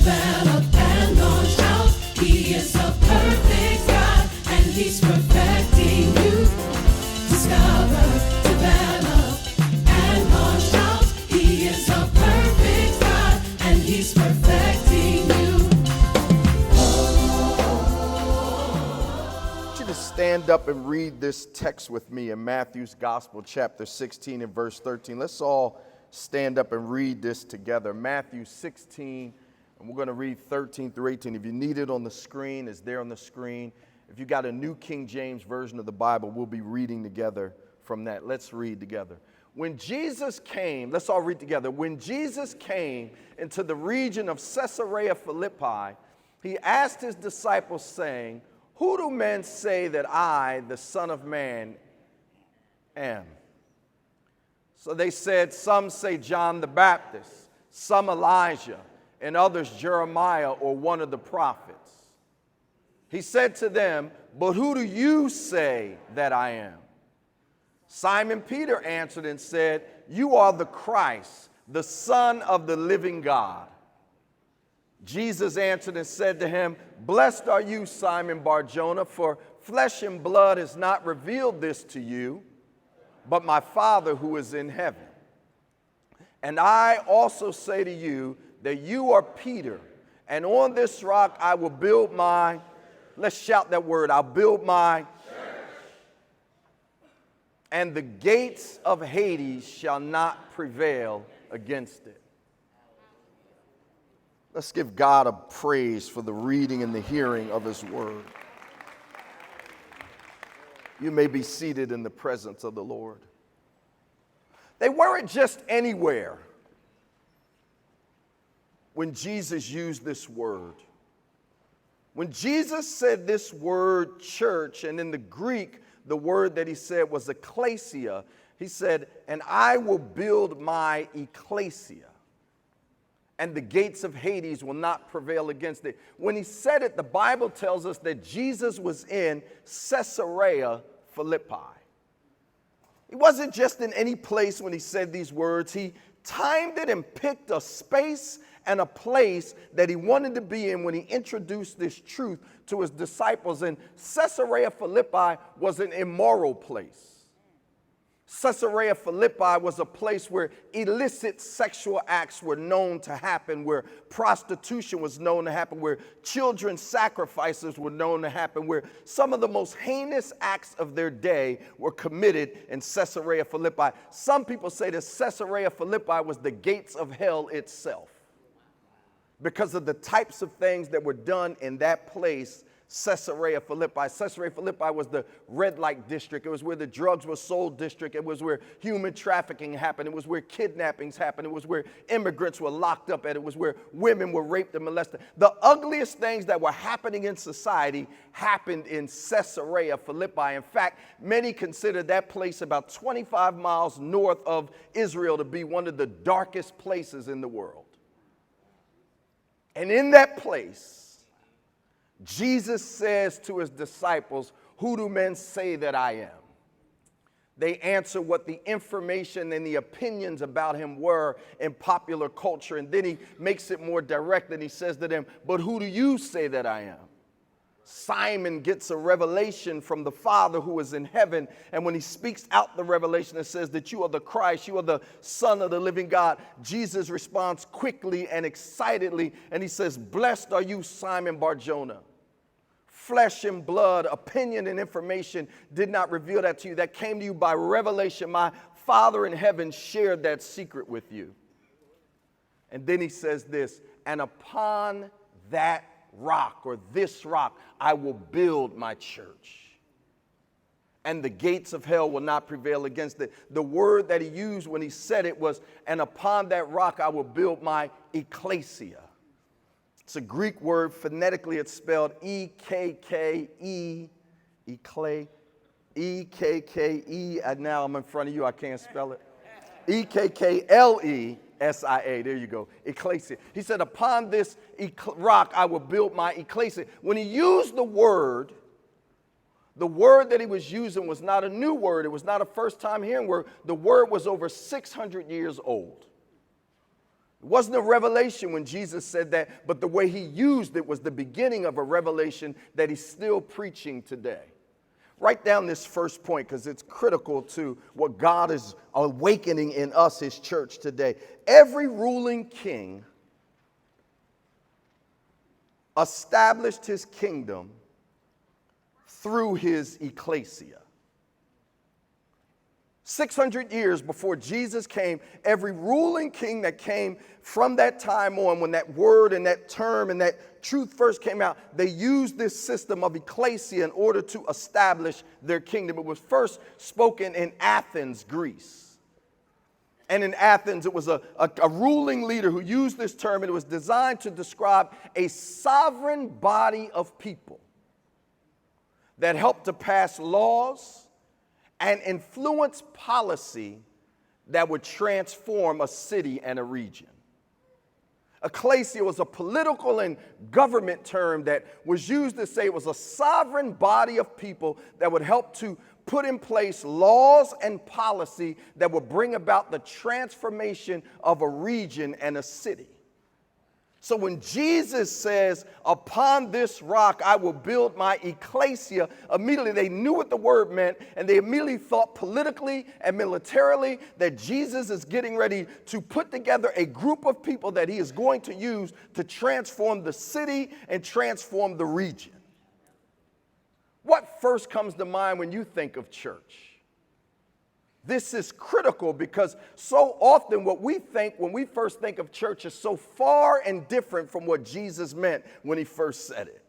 develop and launch out. He is a perfect God, and He's perfecting you. Discover, develop, and launch out. He is a perfect God, and He's perfecting you. I want you to stand up and read this text with me in Matthew's Gospel, chapter 16 and verse 13. Let's all stand up and read this together. Matthew 16, and we're going to read 13 through 18. If you need it on the screen, it's there on the screen. If you got a New King James Version of the Bible, we'll be reading together from that. Let's read together. When Jesus came, let's all read together. When Jesus came into the region of Caesarea Philippi, he asked his disciples, saying, "Who do men say that I, the Son of Man, am?" So they said, "Some say John the Baptist, some Elijah, and others Jeremiah or one of the prophets." He said to them, "But who do you say that I am?" Simon Peter answered and said, "You are the Christ, the Son of the living God." Jesus answered and said to him, "Blessed are you, Simon Bar-Jonah, for flesh and blood has not revealed this to you, but my Father who is in heaven. And I also say to you that you are Peter, and on this rock I will build my," let's shout that word, "I'll build my church, and the gates of Hades shall not prevail against it." Let's give God a praise for the reading and the hearing of His word. You may be seated in the presence of the Lord. They weren't just anywhere when Jesus used this word. When Jesus said this word church, and in the Greek, the word that he said was ecclesia, he said, "And I will build my ecclesia, and the gates of Hades will not prevail against it." When he said it, the Bible tells us that Jesus was in Caesarea Philippi. He wasn't just in any place when he said these words. He timed it and picked a space and a place that he wanted to be in when he introduced this truth to his disciples. And Caesarea Philippi was an immoral place. Caesarea Philippi was a place where illicit sexual acts were known to happen, where prostitution was known to happen, where children's sacrifices were known to happen, where some of the most heinous acts of their day were committed in Caesarea Philippi. Some people say that Caesarea Philippi was the gates of hell itself because of the types of things that were done in that place, Caesarea Philippi. Caesarea Philippi was the red light district. It was where the drugs were sold district. It was where human trafficking happened. It was where kidnappings happened. It was where immigrants were locked up at. It was where women were raped and molested. The ugliest things that were happening in society happened in Caesarea Philippi. In fact, many consider that place about 25 miles north of Israel to be one of the darkest places in the world. And in that place, Jesus says to his disciples, "Who do men say that I am?" They answer what the information and the opinions about him were in popular culture. And then he makes it more direct and he says to them, "But who do you say that I am?" Simon gets a revelation from the Father who is in heaven. And when he speaks out the revelation, it says that you are the Christ, you are the Son of the living God. Jesus responds quickly and excitedly. And he says, "Blessed are you, Simon Bar-Jonah. Flesh and blood, opinion and information did not reveal that to you. That came to you by revelation. My Father in heaven shared that secret with you." And then he says this, "And upon that rock," or this rock, "I will build my church, and the gates of hell will not prevail against it." The word that he used when he said it was, "And upon that rock I will build my ecclesia." It's a Greek word. Phonetically it's spelled E-K-K-E, E-K-K-E. Now I'm in front of you, I can't spell it. E-K-K-L-E-S-I-A, there you go, ecclesia. He said, "Upon this rock I will build my ecclesia." When he used the word that he was using was not a new word. It was not a first time hearing word. The word was over 600 years old. It wasn't a revelation when Jesus said that, but the way he used it was the beginning of a revelation that he's still preaching today. Write down this first point because it's critical to what God is awakening in us, his church today. Every ruling king established his kingdom through his ecclesia. 600 years before Jesus came, every ruling king that came from that time on, when that word and that term and that truth first came out, they used this system of ecclesia in order to establish their kingdom. It was first spoken in Athens, Greece. And in Athens, it was a ruling leader who used this term, and it was designed to describe a sovereign body of people that helped to pass laws and influence policy that would transform a city and a region. Ecclesia was a political and government term that was used to say it was a sovereign body of people that would help to put in place laws and policy that would bring about the transformation of a region and a city. So when Jesus says, upon this rock I will build my ecclesia, immediately they knew what the word meant, and they immediately thought politically and militarily that Jesus is getting ready to put together a group of people that he is going to use to transform the city and transform the region. What first comes to mind when you think of church? This is critical because so often what we think when we first think of church is so far and different from what Jesus meant when he first said it.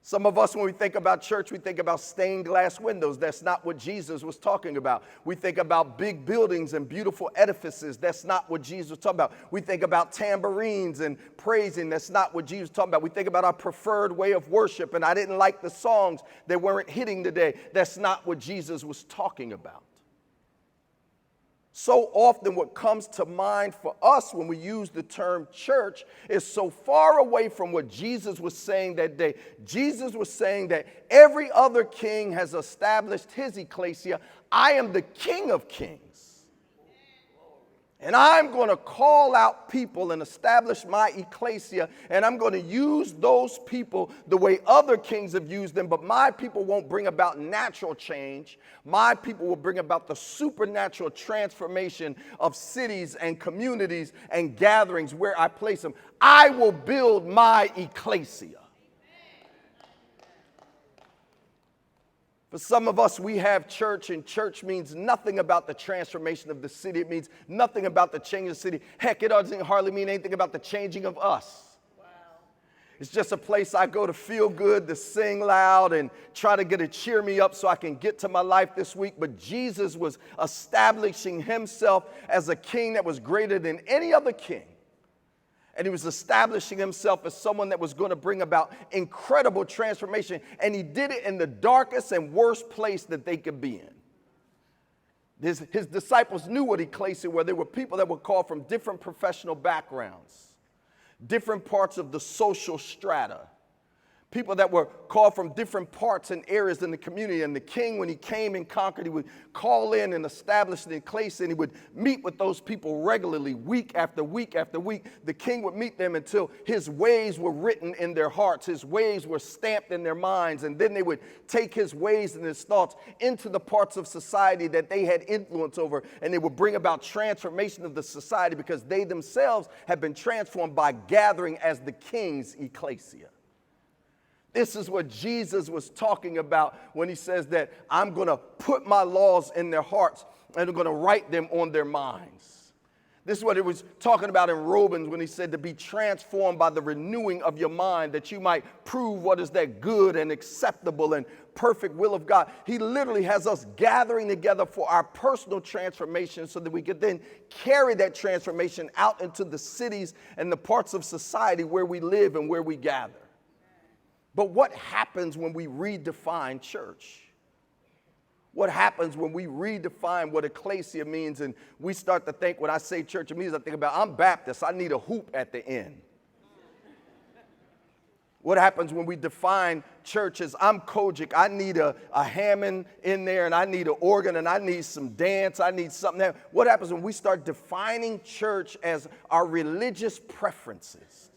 Some of us, when we think about church, we think about stained glass windows. That's not what Jesus was talking about. We think about big buildings and beautiful edifices. That's not what Jesus was talking about. We think about tambourines and praising. That's not what Jesus was talking about. We think about our preferred way of worship, and I didn't like the songs that weren't hitting today. That's not what Jesus was talking about. So often what comes to mind for us when we use the term church is so far away from what Jesus was saying that day. Jesus was saying that every other king has established his ecclesia. I am the King of Kings. And I'm going to call out people and establish my ecclesia, and I'm going to use those people the way other kings have used them, but my people won't bring about natural change. My people will bring about the supernatural transformation of cities and communities and gatherings where I place them. I will build my ecclesia. For some of us, we have church, and church means nothing about the transformation of the city. It means nothing about the change of the city. Heck, it doesn't hardly mean anything about the changing of us. Wow. It's just a place I go to feel good, to sing loud, and try to get to cheer me up so I can get to my life this week. But Jesus was establishing himself as a king that was greater than any other king. And he was establishing himself as someone that was going to bring about incredible transformation. And he did it in the darkest and worst place that they could be in. His disciples knew what ecclesia were. There were people that were called from different professional backgrounds, different parts of the social strata. People that were called from different parts and areas in the community. And the king, when he came and conquered, he would call in and establish the ecclesia, and he would meet with those people regularly, week after week after week. The king would meet them until his ways were written in their hearts. His ways were stamped in their minds. And then they would take his ways and his thoughts into the parts of society that they had influence over. And they would bring about transformation of the society because they themselves had been transformed by gathering as the king's ecclesia. This is what Jesus was talking about when he says that I'm going to put my laws in their hearts and I'm going to write them on their minds. This is what he was talking about in Romans when he said to be transformed by the renewing of your mind, that you might prove what is that good and acceptable and perfect will of God. He literally has us gathering together for our personal transformation so that we could then carry that transformation out into the cities and the parts of society where we live and where we gather. But what happens when we redefine church? What happens when we redefine what ecclesia means and we start to think, when I say church, it means I think about, I'm Baptist, I need a hoop at the end. What happens when we define church as I'm Kojic, I need a Hammond in there, and I need an organ, and I need some dance, I need something there. What happens when we start defining church as our religious preferences?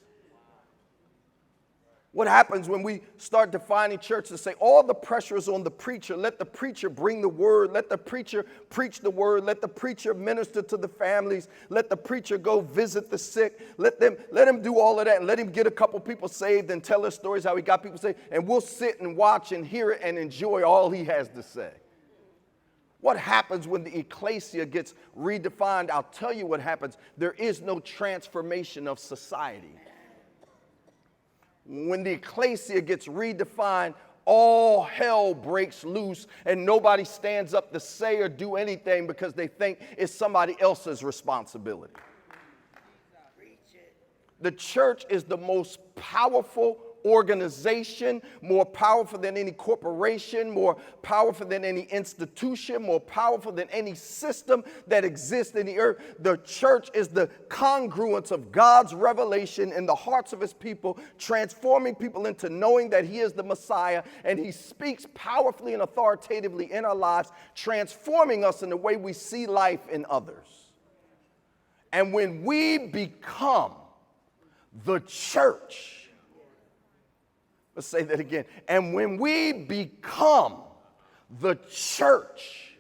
What happens when we start defining church to say all the pressure is on the preacher? Let the preacher bring the word. Let the preacher preach the word. Let the preacher minister to the families. Let the preacher go visit the sick. Let him do all of that, and let him get a couple people saved and tell us stories how he got people saved. And we'll sit and watch and hear it and enjoy all he has to say. What happens when the ecclesia gets redefined? I'll tell you what happens. There is no transformation of society. When the ecclesia gets redefined, all hell breaks loose and nobody stands up to say or do anything because they think it's somebody else's responsibility. The church is the most powerful organization, more powerful than any corporation, more powerful than any institution, more powerful than any system that exists in the earth. The church is the congruence of God's revelation in the hearts of his people, transforming people into knowing that he is the Messiah, and he speaks powerfully and authoritatively in our lives, transforming us in the way we see life in others. And when we become the church, let's say that again. And when we become the church,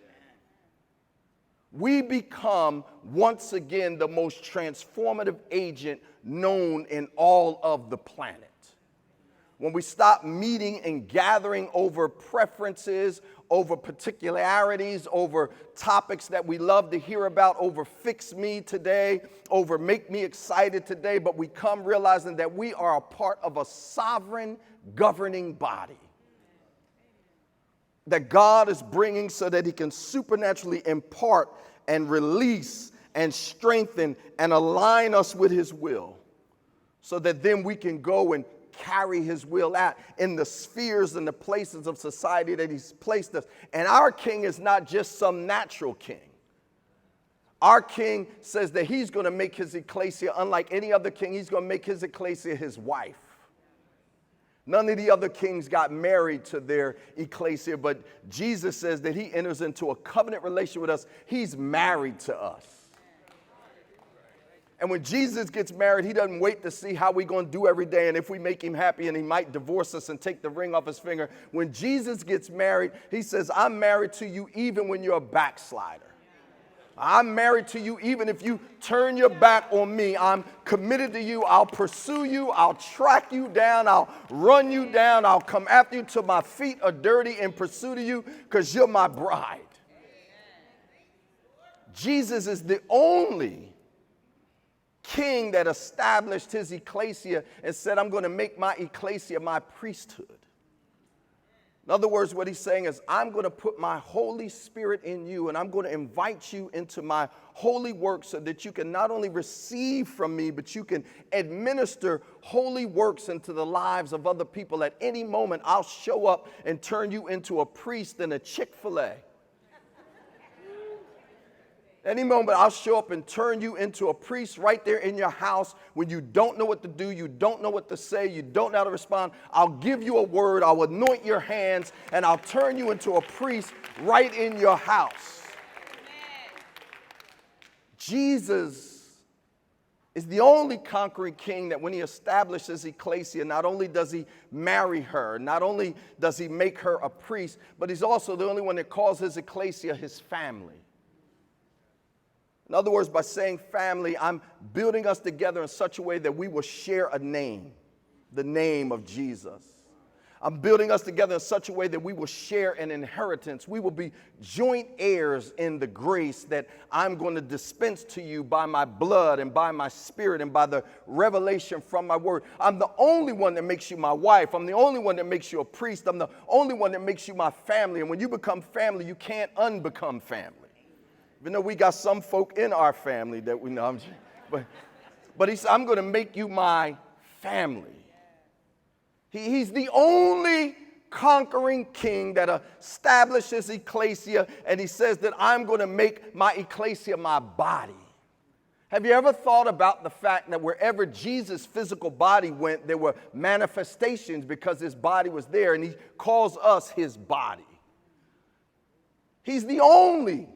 we become once again the most transformative agent known in all of the planet. When we stop meeting and gathering over preferences, over particularities, over topics that we love to hear about, over fix me today, over make me excited today, but we come realizing that we are a part of a sovereign governing body that God is bringing so that he can supernaturally impart and release and strengthen and align us with his will, so that then we can go and carry his will out in the spheres and the places of society that he's placed us. And our king is not just some natural king. Our king says that he's going to make his ecclesia unlike any other king. He's going to make his ecclesia his wife. None of the other kings got married to their ecclesia, but Jesus says that he enters into a covenant relationship with us. He's married to us. And when Jesus gets married, he doesn't wait to see how we're going to do every day and if we make him happy, and he might divorce us and take the ring off his finger. When Jesus gets married, he says, I'm married to you even when you're a backslider. I'm married to you even if you turn your back on me. I'm committed to you. I'll pursue you. I'll track you down. I'll run you down. I'll come after you till my feet are dirty in pursuit of you, because you're my bride. Jesus is the only king that established his ecclesia and said, I'm going to make my ecclesia my priesthood. In other words, what he's saying is, I'm going to put my Holy Spirit in you, and I'm going to invite you into my holy work so that you can not only receive from me, but you can administer holy works into the lives of other people. At any moment, I'll show up and turn you into a priest in a Chick-fil-A. Any moment, I'll show up and turn you into a priest right there in your house when you don't know what to do, you don't know what to say, you don't know how to respond. I'll give you a word, I'll anoint your hands, and I'll turn you into a priest right in your house. Amen. Jesus is the only conquering king that when he establishes ecclesia, not only does he marry her, not only does he make her a priest, but he's also the only one that calls his ecclesia his family. In other words, by saying family, I'm building us together in such a way that we will share a name, the name of Jesus. I'm building us together in such a way that we will share an inheritance. We will be joint heirs in the grace that I'm going to dispense to you by my blood and by my spirit and by the revelation from my word. I'm the only one that makes you my wife. I'm the only one that makes you a priest. I'm the only one that makes you my family. And when you become family, you can't unbecome family. Even though we got some folk in our family that we know, but he said, I'm going to make you my family. He's the only conquering king that establishes ecclesia, and he says that I'm going to make my ecclesia my body. Have you ever thought about the fact that wherever Jesus' physical body went, there were manifestations because his body was there, and he calls us his body? He's the only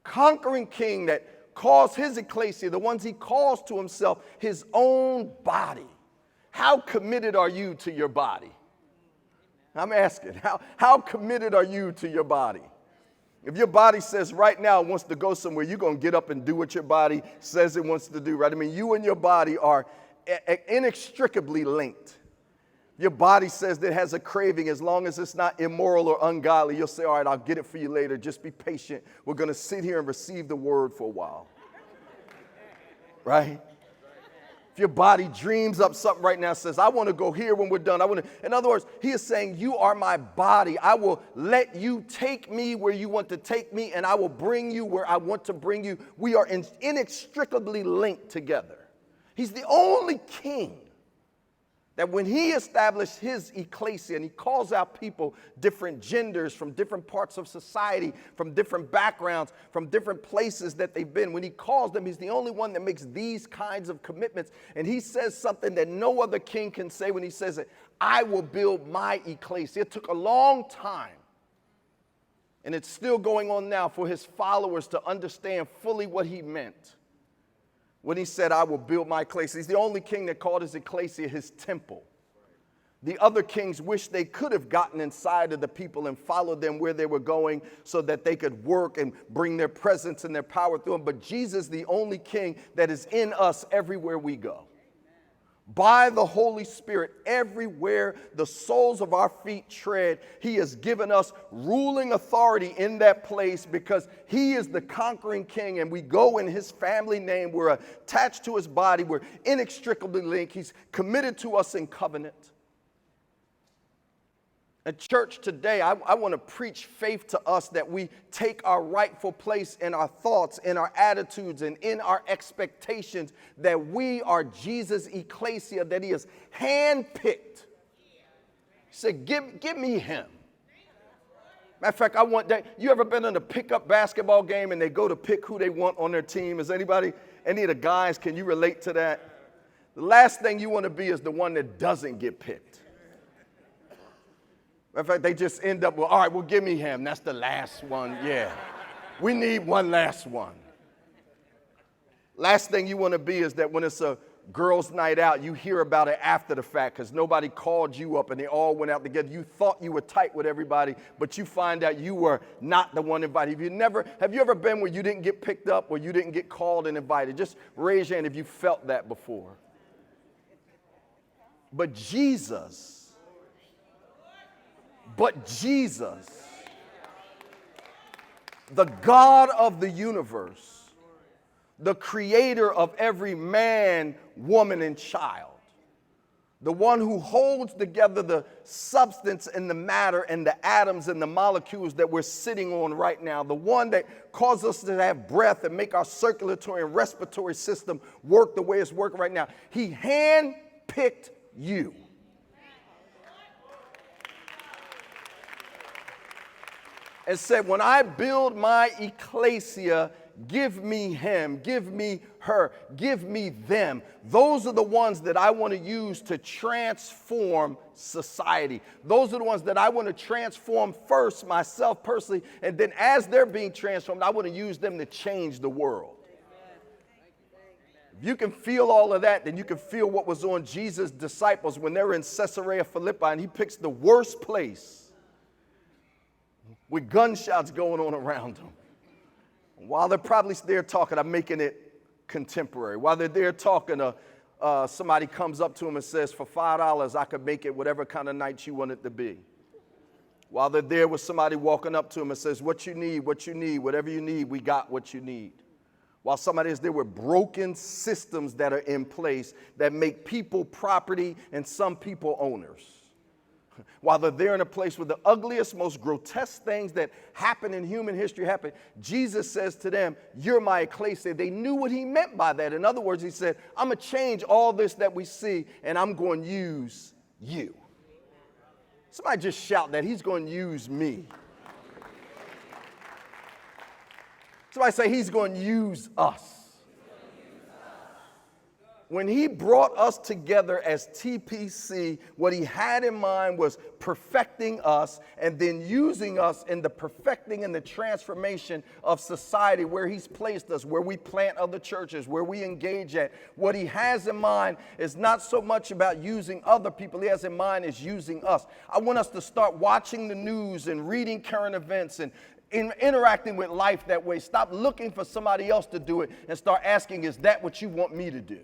conquering king that calls his ecclesia, the ones he calls to himself, his own body. How committed are you to your body? I'm asking, how committed are you to your body? If your body says right now it wants to go somewhere, you're going to get up and do what your body says it wants to do, right? I mean, you and your body are inextricably linked. Your body says that it has a craving, as long as it's not immoral or ungodly, you'll say, all right, I'll get it for you later. Just be patient. We're going to sit here and receive the word for a while. Right? If your body dreams up something right now, says, I want to go here when we're done. In other words, he is saying, you are my body. I will let you take me where you want to take me, and I will bring you where I want to bring you. We are inextricably linked together. He's the only king that when he established his ecclesia, and he calls out people, different genders from different parts of society, from different backgrounds, from different places that they've been, when he calls them, he's the only one that makes these kinds of commitments. And he says something that no other king can say when he says it: I will build my ecclesia. It took a long time, and it's still going on now, for his followers to understand fully what he meant when he said, I will build my ecclesia. He's the only king that called his ecclesia his temple. The other kings wish they could have gotten inside of the people and followed them where they were going so that they could work and bring their presence and their power through them. But Jesus, the only king that is in us everywhere we go. By the Holy Spirit, everywhere the soles of our feet tread, he has given us ruling authority in that place, because he is the conquering king, and we go in his family name. We're attached to his body. We're inextricably linked. He's committed to us in covenant. At church today, I want to preach faith to us, that we take our rightful place in our thoughts, in our attitudes, and in our expectations, that we are Jesus' ecclesia, that he has handpicked. He said, give me him. Matter of fact, I want that. You ever been in a pickup basketball game and they go to pick who they want on their team? Is anybody, any of the guys, can you relate to that? The last thing you want to be is the one that doesn't get picked. In fact, they just end up with, all right, well, give me him. That's the last one. Yeah. We need one last one. Last thing you want to be is that when it's a girls' night out, you hear about it after the fact because nobody called you up and they all went out together. You thought you were tight with everybody, but you find out you were not the one invited. Have you ever been where you didn't get picked up or you didn't get called and invited? Just raise your hand if you felt that before. But Jesus, the God of the universe, the creator of every man, woman, and child, the one who holds together the substance and the matter and the atoms and the molecules that we're sitting on right now, the one that causes us to have breath and make our circulatory and respiratory system work the way it's working right now. He handpicked you. And said, when I build my ecclesia, give me him, give me her, give me them. Those are the ones that I want to use to transform society. Those are the ones that I want to transform first, myself personally, and then as they're being transformed, I want to use them to change the world. If you can feel all of that, then you can feel what was on Jesus' disciples when they were in Caesarea Philippi, and he picks the worst place with gunshots going on around them. While they're probably there talking, I'm making it contemporary. While they're there talking, somebody comes up to them and says, for $5, I could make it whatever kind of night you want it to be. While they're there with somebody walking up to them and says, what you need, whatever you need, we got what you need. While somebody is there with broken systems that are in place that make people property and some people owners. While they're there in a place where the ugliest, most grotesque things that happen in human history happen, Jesus says to them, you're my ecclesia. They knew what he meant by that. In other words, he said, I'm going to change all this that we see, and I'm going to use you. Somebody just shout that. He's going to use me. Somebody say, he's going to use us. when he brought us together as TPC, what he had in mind was perfecting us and then using us in the perfecting and the transformation of society where he's placed us, where we plant other churches, where we engage at. What he has in mind is not so much about using other people. He has in mind is using us. I want us to start watching the news and reading current events and interacting with life that way. Stop looking for somebody else to do it and start asking, is that what you want me to do?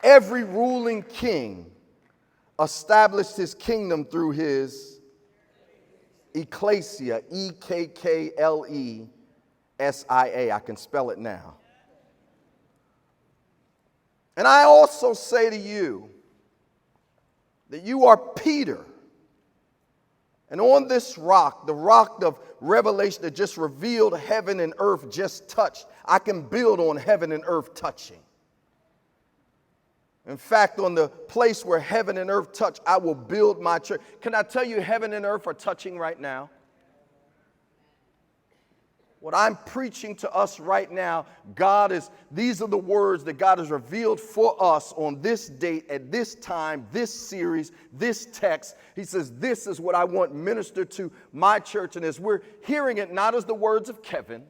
Every ruling king established his kingdom through his ecclesia, Ekklessia. I can spell it now. And I also say to you that you are Peter. And on this rock, the rock of revelation that just revealed heaven and earth just touched, I can build on heaven and earth touching. In fact, on the place where heaven and earth touch, I will build my church. Can I tell you, heaven and earth are touching right now? What I'm preaching to us right now, these are the words that God has revealed for us on this date, at this time, this series, this text. He says, this is what I want ministered to my church. And as we're hearing it, not as the words of Kevin,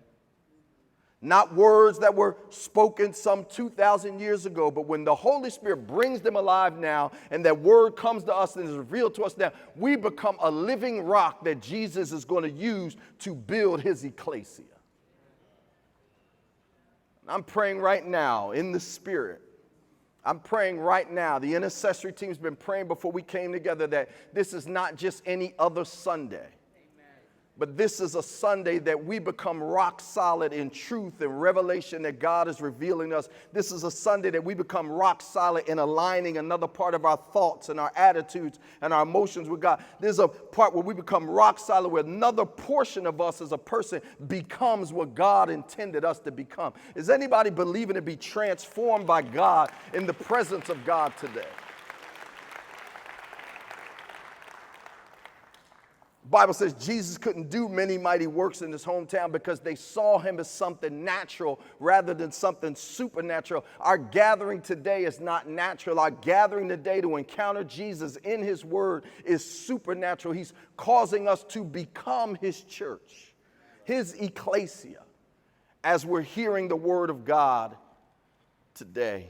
not words that were spoken some 2,000 years ago, but when the Holy Spirit brings them alive now and that word comes to us and is revealed to us now, we become a living rock that Jesus is going to use to build his ecclesia. I'm praying right now in the Spirit. I'm praying right now. The intercessory team's been praying before we came together that this is not just any other Sunday. But this is a Sunday that we become rock solid in truth and revelation that God is revealing us. This is a Sunday that we become rock solid in aligning another part of our thoughts and our attitudes and our emotions with God. There's a part where we become rock solid where another portion of us as a person becomes what God intended us to become. Is anybody believing to be transformed by God in the presence of God today? The Bible says Jesus couldn't do many mighty works in his hometown because they saw him as something natural rather than something supernatural. Our gathering today is not natural. Our gathering today to encounter Jesus in his word is supernatural. He's causing us to become his church, his ecclesia, as we're hearing the word of God today.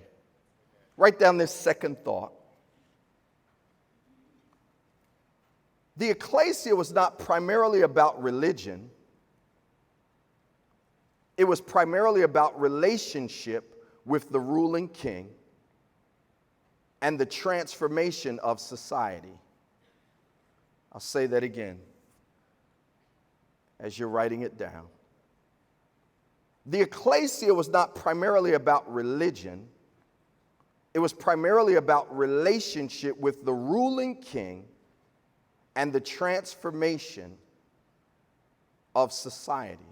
Write down this second thought. The ecclesia was not primarily about religion. It was primarily about relationship with the ruling king and the transformation of society. I'll say that again as you're writing it down. The ecclesia was not primarily about religion. It was primarily about relationship with the ruling king and the transformation of society.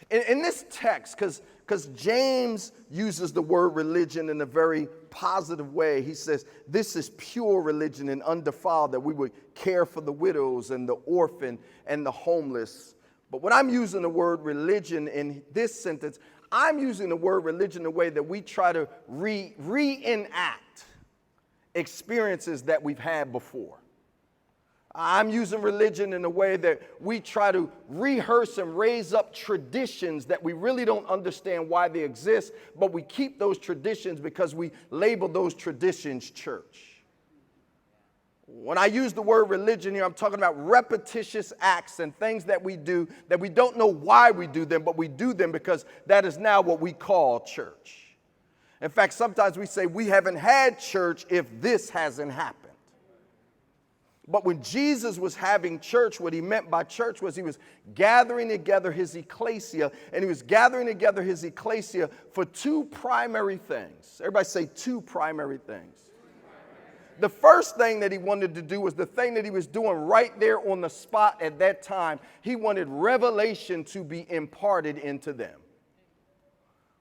In this text, because James uses the word religion in a very positive way, he says, this is pure religion and undefiled, that we would care for the widows and the orphan and the homeless. But when I'm using the word religion in this sentence, I'm using the word religion in a way that we try to reenact experiences that we've had before. I'm using religion in a way that we try to rehearse and raise up traditions that we really don't understand why they exist, but we keep those traditions because we label those traditions church. When I use the word religion here, I'm talking about repetitious acts and things that we do that we don't know why we do them, but we do them because that is now what we call church. In fact, sometimes we say we haven't had church if this hasn't happened. But when Jesus was having church, what he meant by church was he was gathering together his ecclesia, and he was gathering together his ecclesia for two primary things. Everybody say two primary things. The first thing that he wanted to do was the thing that he was doing right there on the spot at that time. He wanted revelation to be imparted into them.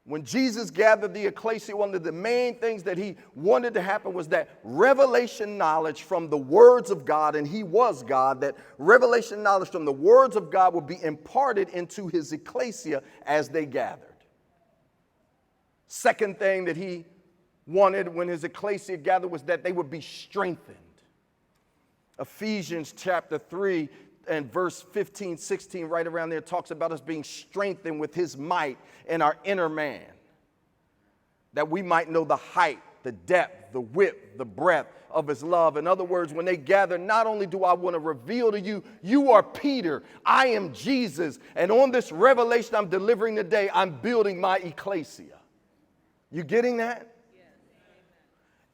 When Jesus gathered the ecclesia, one of the main things that he wanted to happen was that revelation knowledge from the words of God, and he was God, that revelation knowledge from the words of God would be imparted into his ecclesia as they gathered. Second thing that he wanted when his ecclesia gathered was that they would be strengthened. Ephesians chapter 3 and verse 15, 16, right around there, talks about us being strengthened with his might in our inner man, that we might know the height, the depth, the width, the breadth of his love. In other words, when they gather, not only do I want to reveal to you, you are Peter, I am Jesus, and on this revelation I'm delivering today, I'm building my ecclesia. You getting that?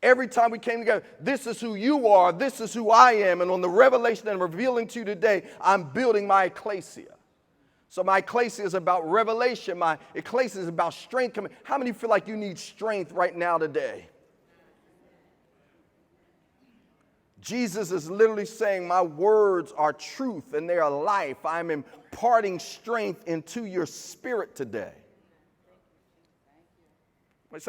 Every time we came together, this is who you are, this is who I am, and on the revelation that I'm revealing to you today, I'm building my ecclesia. So my ecclesia is about revelation, my ecclesia is about strength. How many feel like you need strength right now today? Jesus is literally saying, my words are truth and they are life. I'm imparting strength into your spirit today.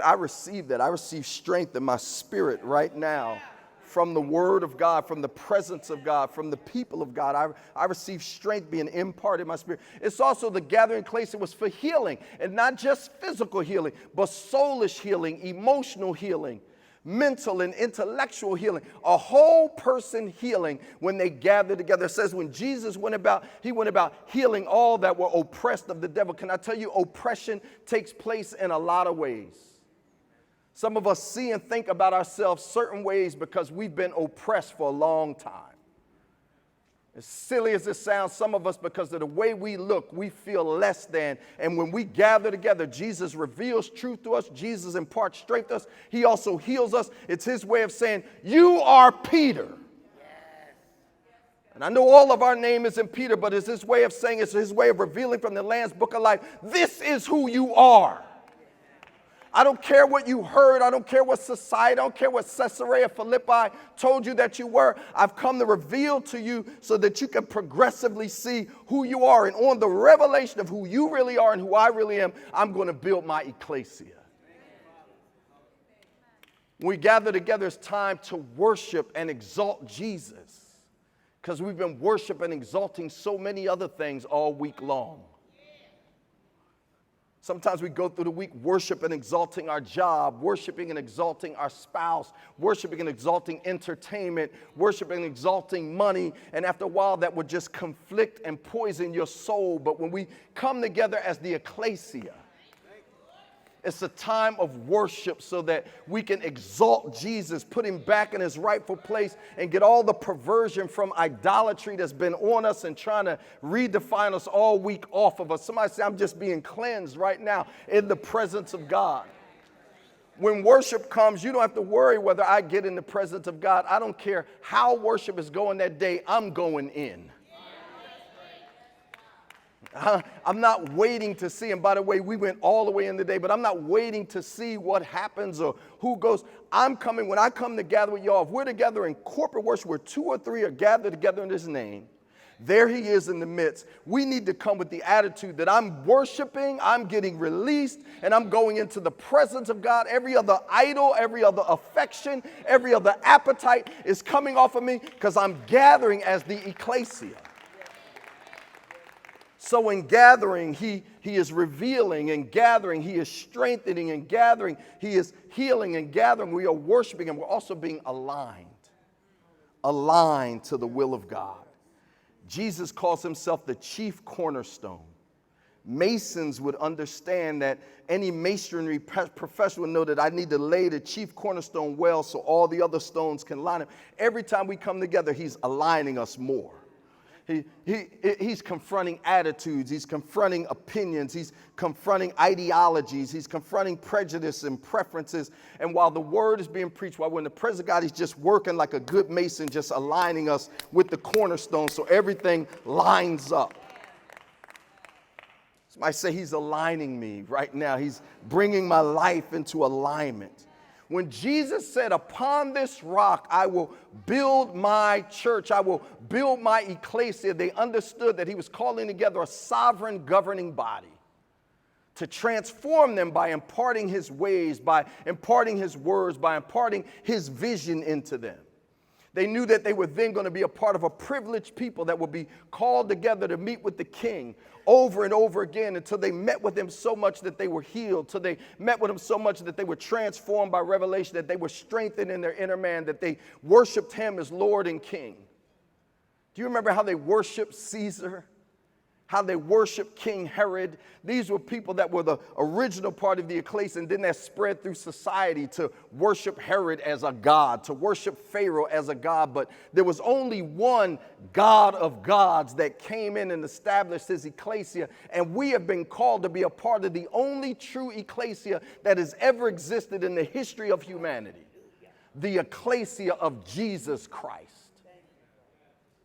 I receive that. I receive strength in my spirit right now from the word of God, from the presence of God, from the people of God. I receive strength being imparted in my spirit. It's also the gathering place. It was for healing, and not just physical healing, but soulish healing, emotional healing, mental and intellectual healing, a whole person healing when they gathered together. It says when Jesus went about, he went about healing all that were oppressed of the devil. Can I tell you, oppression takes place in a lot of ways. Some of us see and think about ourselves certain ways because we've been oppressed for a long time. As silly as it sounds, some of us, because of the way we look, we feel less than. And when we gather together, Jesus reveals truth to us. Jesus imparts strength to us. He also heals us. It's his way of saying, you are Peter. And I know all of our name is in Peter, but it's his way of saying, it's his way of revealing from the Lamb's Book of Life, this is who you are. I don't care what you heard. I don't care what society, I don't care what Caesarea Philippi told you that you were. I've come to reveal to you so that you can progressively see who you are. And on the revelation of who you really are and who I really am, I'm going to build my ecclesia. When we gather together, it's time to worship and exalt Jesus, because we've been worshiping and exalting so many other things all week long. Sometimes we go through the week worshiping and exalting our job, worshiping and exalting our spouse, worshiping and exalting entertainment, worshiping and exalting money. And after a while, that would just conflict and poison your soul. But when we come together as the ecclesia, it's a time of worship so that we can exalt Jesus, put him back in his rightful place, and get all the perversion from idolatry that's been on us and trying to redefine us all week off of us. Somebody say, I'm just being cleansed right now in the presence of God. When worship comes, you don't have to worry whether I get in the presence of God. I don't care how worship is going that day, I'm going in. I'm not waiting to see, and by the way, we went all the way in today, but I'm not waiting to see what happens or who goes. I'm coming, when I come to gather with y'all, if we're together in corporate worship where 2 or 3 are gathered together in his name, there he is in the midst. We need to come with the attitude that I'm worshiping, I'm getting released, and I'm going into the presence of God. Every other idol, every other affection, every other appetite is coming off of me because I'm gathering as the ecclesia. So in gathering, he is revealing, and gathering, he is strengthening, and gathering, he is healing, and gathering, we are worshiping, and we're also being aligned to the will of God. Jesus calls himself the chief cornerstone. Masons would understand that any masonry professional would know that I need to lay the chief cornerstone well so all the other stones can line up. Every time we come together, he's aligning us more. He's confronting attitudes, he's confronting opinions, he's confronting ideologies, he's confronting prejudice and preferences. And while the word is being preached, while we're in the presence of God, he's just working like a good mason, just aligning us with the cornerstone so everything lines up. Somebody say he's aligning me right now. He's bringing my life into alignment. When Jesus said, upon this rock, I will build my church, I will build my ecclesia, they understood that he was calling together a sovereign governing body to transform them by imparting his ways, by imparting his words, by imparting his vision into them. They knew that they were then going to be a part of a privileged people that would be called together to meet with the king over and over again until they met with him so much that they were healed, till they met with him so much that they were transformed by revelation, that they were strengthened in their inner man, that they worshiped him as Lord and King. Do you remember how they worshiped Caesar? How they worshiped King Herod? These were people that were the original part of the ecclesia, and then that spread through society to worship Herod as a god, to worship Pharaoh as a god. But there was only one God of gods that came in and established his ecclesia, and we have been called to be a part of the only true ecclesia that has ever existed in the history of humanity. The ecclesia of Jesus Christ.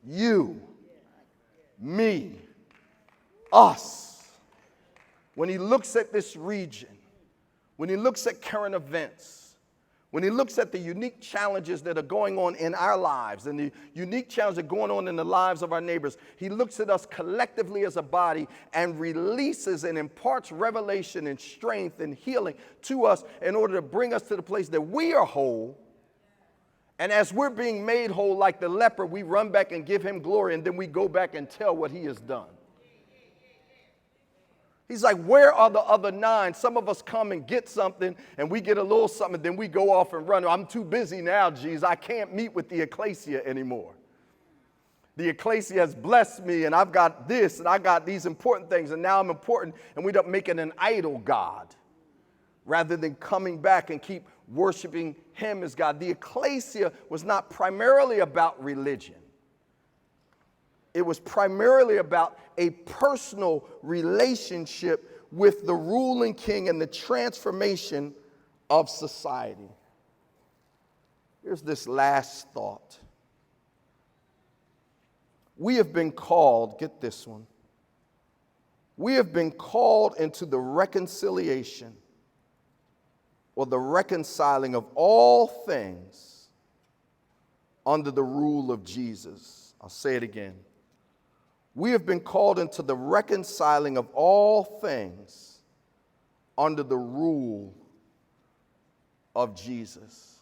You, me, us. When he looks at this region, when he looks at current events, when he looks at the unique challenges that are going on in our lives and the unique challenges that are going on in the lives of our neighbors, he looks at us collectively as a body and releases and imparts revelation and strength and healing to us in order to bring us to the place that we are whole. And as we're being made whole like the leper, we run back and give him glory, and then we go back and tell what he has done. He's like, where are the other 9? Some of us come and get something, and we get a little something, and then we go off and run. I'm too busy now, Jesus. I can't meet with the ecclesia anymore. The ecclesia has blessed me, and I've got this, and I got these important things, and now I'm important, and we end up making an idol God rather than coming back and keep worshiping him as God. The ecclesia was not primarily about religion. It was primarily about a personal relationship with the ruling king and the transformation of society. Here's this last thought. We have been called, get this one, we have been called into the reconciliation or the reconciling of all things under the rule of Jesus. I'll say it again. We have been called into the reconciling of all things under the rule of Jesus.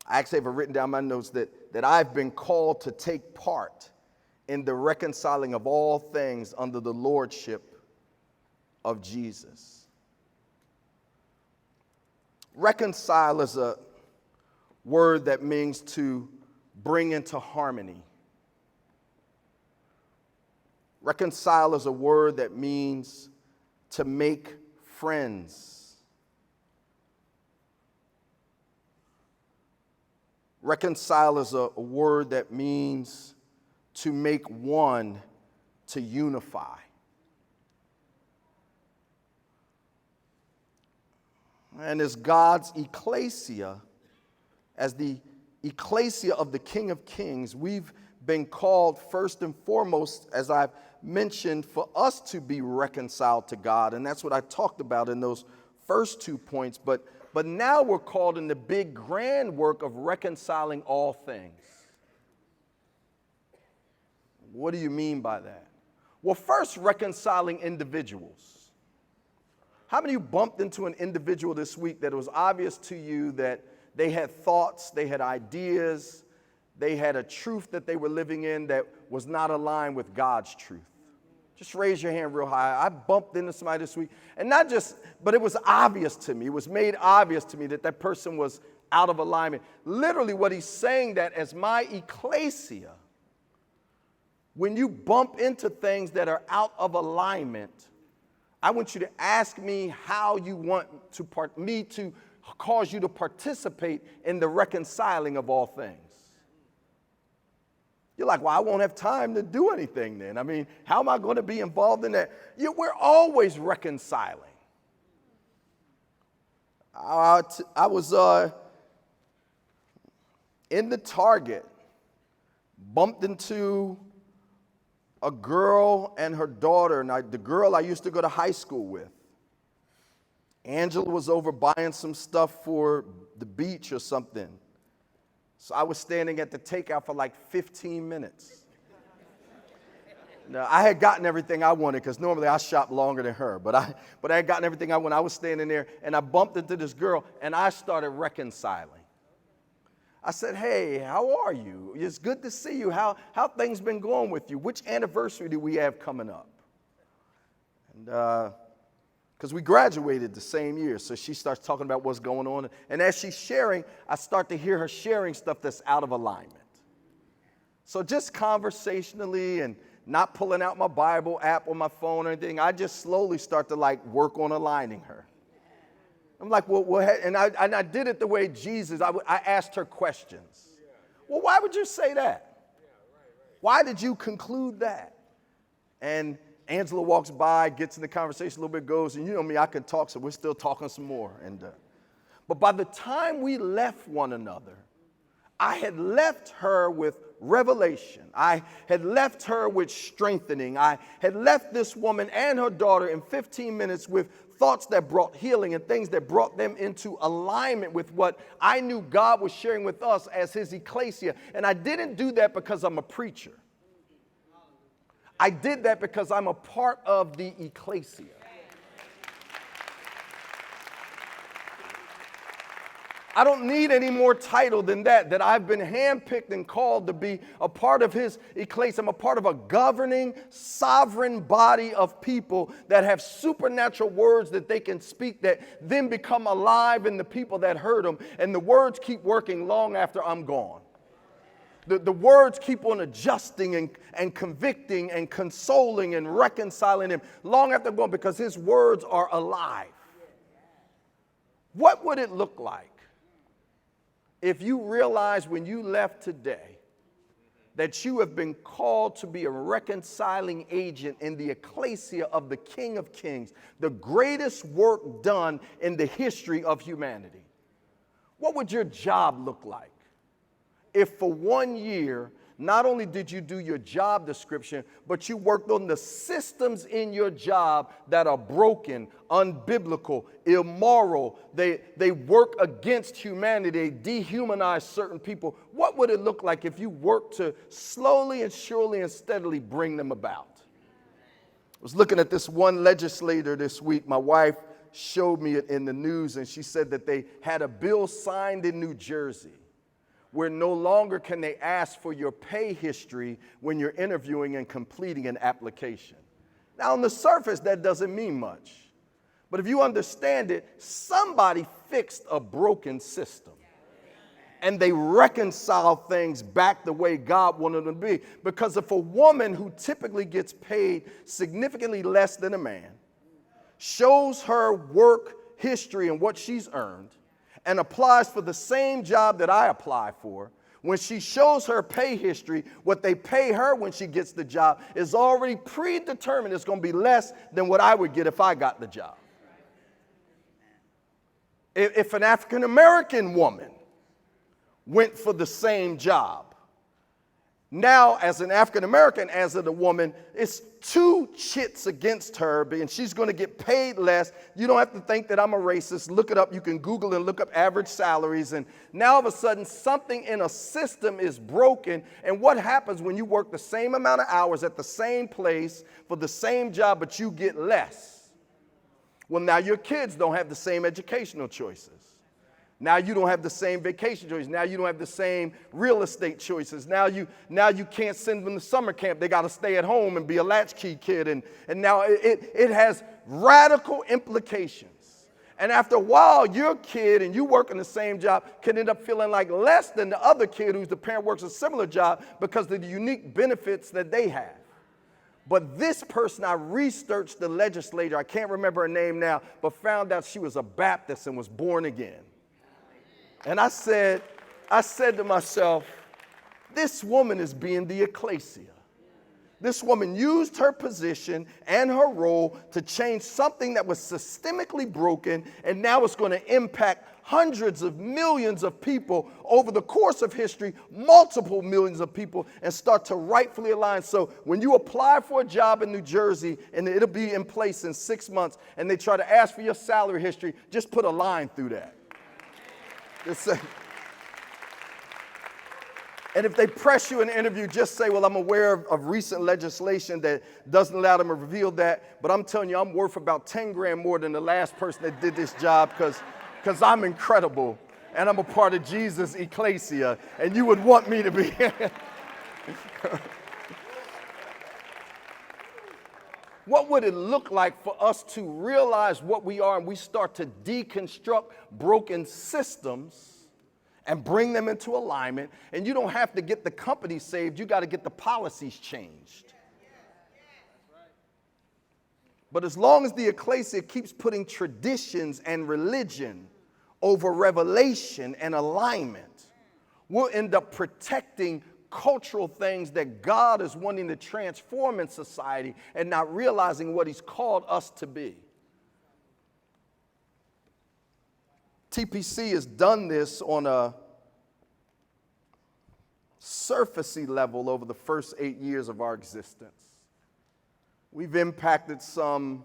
I actually have written down my notes that I've been called to take part in the reconciling of all things under the lordship of Jesus. Reconcile is a word that means to bring into harmony. Reconcile is a word that means to make friends. Reconcile is a word that means to make one, to unify. And as God's ecclesia, as the ecclesia of the King of Kings, we've been called first and foremost, as I've mentioned, for us to be reconciled to God. And that's what I talked about in those first 2 points. But now we're called in the big grand work of reconciling all things. What do you mean by that? Well, first, reconciling individuals. How many of you bumped into an individual this week that it was obvious to you that they had thoughts, they had ideas, they had a truth that they were living in that was not aligned with God's truth? Just raise your hand real high. I bumped into somebody this week, and not just, but it was obvious to me. It was made obvious to me that that person was out of alignment. Literally what he's saying, that as my ecclesia, when you bump into things that are out of alignment, I want you to ask me how you want me to cause you to participate in the reconciling of all things. You're like, well, I won't have time to do anything then. I mean, how am I going to be involved in that? We're always reconciling. I was in the Target, bumped into a girl and her daughter, and the girl I used to go to high school with. Angela was over buying some stuff for the beach or something. So I was standing at the takeout for like 15 minutes. Now, I had gotten everything I wanted, because normally I shop longer than her, but I had gotten everything I wanted. I was standing there, and I bumped into this girl, and I started reconciling. I said, hey, how are you? It's good to see you. How things been going with you? Which anniversary do we have coming up? And because we graduated the same year, so she starts talking about what's going on. And as she's sharing, I start to hear her sharing stuff that's out of alignment. So just conversationally and not pulling out my Bible app on my phone or anything, I just slowly start to like work on aligning her. I'm like, well, and I did it the way Jesus, I asked her questions. Well, why would you say that? Why did you conclude that? And Angela walks by, gets in the conversation a little bit, goes, and you know me, I can talk, so we're still talking some more. But by the time we left one another, I had left her with revelation. I had left her with strengthening. I had left this woman and her daughter in 15 minutes with thoughts that brought healing and things that brought them into alignment with what I knew God was sharing with us as his ecclesia. And I didn't do that because I'm a preacher. I did that because I'm a part of the ecclesia. I don't need any more title than that I've been handpicked and called to be a part of his ecclesia. I'm a part of a governing, sovereign body of people that have supernatural words that they can speak that then become alive in the people that heard them. And the words keep working long after I'm gone. The words keep on adjusting and convicting and consoling and reconciling him long after I'm gone because his words are alive. What would it look like if you realize when you left today that you have been called to be a reconciling agent in the ecclesia of the King of Kings, the greatest work done in the history of humanity? What would your job look like if for 1 year, not only did you do your job description, but you worked on the systems in your job that are broken, unbiblical, immoral, they work against humanity, they dehumanize certain people? What would it look like if you worked to slowly and surely and steadily bring them about? I was looking at this one legislator this week. My wife showed me it in the news, and she said that they had a bill signed in New Jersey where no longer can they ask for your pay history when you're interviewing and completing an application. Now, on the surface, that doesn't mean much. But if you understand it, somebody fixed a broken system. And they reconcile things back the way God wanted them to be. Because if a woman who typically gets paid significantly less than a man shows her work history and what she's earned, and applies for the same job that I apply for, when she shows her pay history, what they pay her when she gets the job is already predetermined. It's going to be less than what I would get if I got the job. If an African American woman went for the same job, now as an African American, as a woman, it's two chits against her, and she's going to get paid less. You don't have to think that I'm a racist. Look it up. You can Google and look up average salaries. And now all of a sudden, something in a system is broken. And what happens when you work the same amount of hours at the same place for the same job, but you get less? Well, now your kids don't have the same educational choices. Now you don't have the same vacation choices. Now you don't have the same real estate choices. Now you can't send them to summer camp. They got to stay at home and be a latchkey kid. And now it has radical implications. And after a while, your kid and you working the same job can end up feeling like less than the other kid whose the parent works a similar job because of the unique benefits that they have. But this person, I researched the legislator, I can't remember her name now, but found out she was a Baptist and was born again. And I said to myself, this woman is being the ecclesia. This woman used her position and her role to change something that was systemically broken, and now it's going to impact hundreds of millions of people over the course of history, multiple millions of people, and start to rightfully align. So when you apply for a job in New Jersey, and it'll be in place in 6 months, and they try to ask for your salary history, just put a line through that. And if they press you in an interview, just say, well, I'm aware of recent legislation that doesn't allow them to reveal that, but I'm telling you, I'm worth about 10 grand more than the last person that did this job because I'm incredible and I'm a part of Jesus' ecclesia, and you would want me to be. What would it look like for us to realize what we are and we start to deconstruct broken systems and bring them into alignment? And you don't have to get the company saved, you got to get the policies changed. But as long as the ecclesia keeps putting traditions and religion over revelation and alignment, we'll end up protecting cultural things that God is wanting to transform in society and not realizing what he's called us to be. TPC has done this on a surfacey level over the first 8 years of our existence. We've impacted some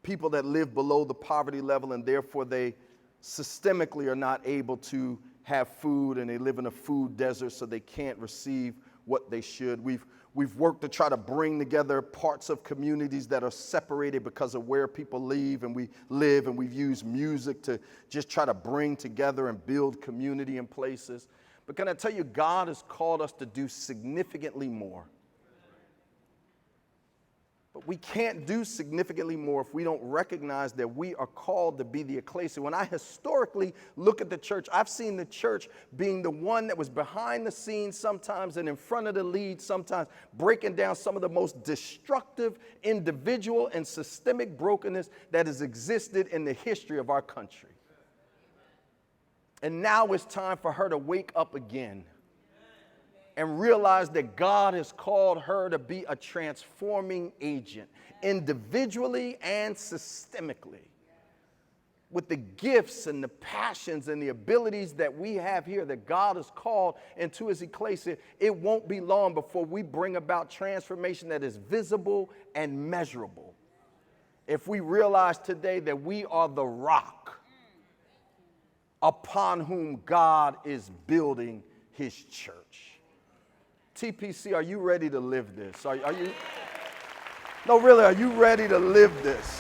people that live below the poverty level, and therefore they systemically are not able to have food, and they live in a food desert, so they can't receive what they should. We've worked to try to bring together parts of communities that are separated because of where people live, and we've used music to just try to bring together and build community in places. But can I tell you, God has called us to do significantly more. But we can't do significantly more if we don't recognize that we are called to be the ecclesia. When I historically look at the church, I've seen the church being the one that was behind the scenes sometimes and in front of the lead sometimes, breaking down some of the most destructive individual and systemic brokenness that has existed in the history of our country. And now it's time for her to wake up again and realize that God has called her to be a transforming agent, individually and systemically. With the gifts and the passions and the abilities that we have here that God has called into his ecclesia, it won't be long before we bring about transformation that is visible and measurable. If we realize today that we are the rock upon whom God is building his church. TPC, are you ready to live this? Are you? No, really, are you ready to live this?